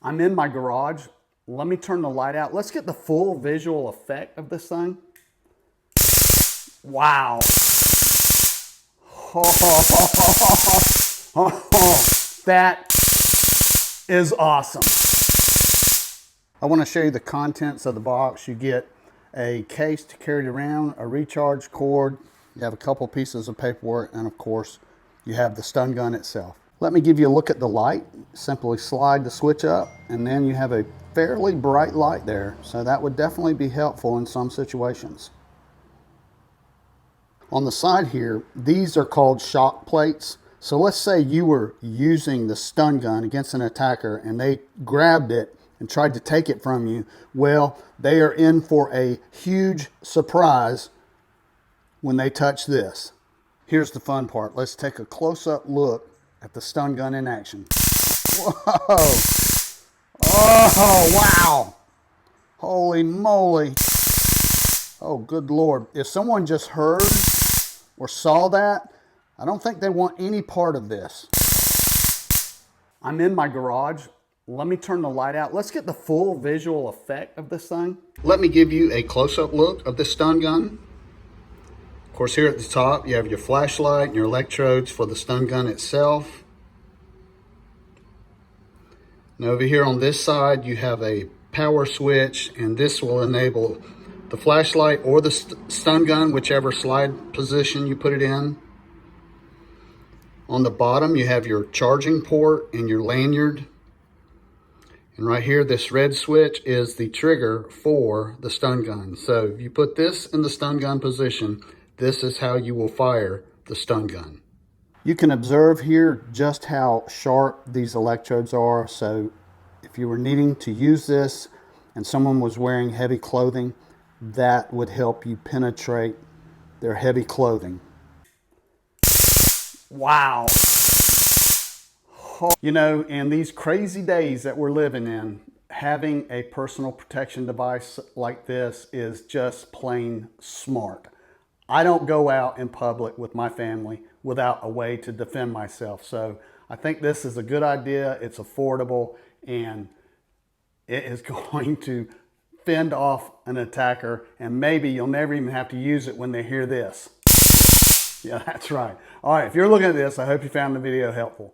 I'm in my garage. Let me turn the light out. Let's get the full visual effect of this thing. Wow. That is awesome. I want to show you the contents of the box. You get a case to carry it around, a recharge cord, you have a couple pieces of paperwork, and of course, you have the stun gun itself. Let me give you a look at the light. Simply slide the switch up, and then you have a fairly bright light there, so that would definitely be helpful in some situations. On the side here, these are called shock plates. So let's say you were using the stun gun against an attacker and they grabbed it and tried to take it from you. Well, they are in for a huge surprise when they touch this. Here's the fun part. Let's take a close-up look at the stun gun in action. Whoa! Oh, wow! Holy moly! Oh, good Lord. If someone just heard or saw that, I don't think they want any part of this. I'm in my garage. Let me turn the light out. Let's get the full visual effect of this thing. Let me give you a close-up look of this stun gun. Of course, here at the top, you have your flashlight and your electrodes for the stun gun itself. Now over here on this side, you have a power switch, and this will enable the flashlight or the stun gun, whichever slide position you put it in. On the bottom, you have your charging port and your lanyard. And right here, this red switch is the trigger for the stun gun. So if you put this in the stun gun position, this is how you will fire the stun gun. You can observe here just how sharp these electrodes are. So if you were needing to use this and someone was wearing heavy clothing, that would help you penetrate their heavy clothing. Wow. You know, in these crazy days that we're living in, having a personal protection device like this is just plain smart. I don't go out in public with my family without a way to defend myself. So I think this is a good idea. It's affordable, and it is going to fend off an attacker, and maybe you'll never even have to use it when they hear this. Yeah, that's right. All right, if you're looking at this, I hope you found the video helpful.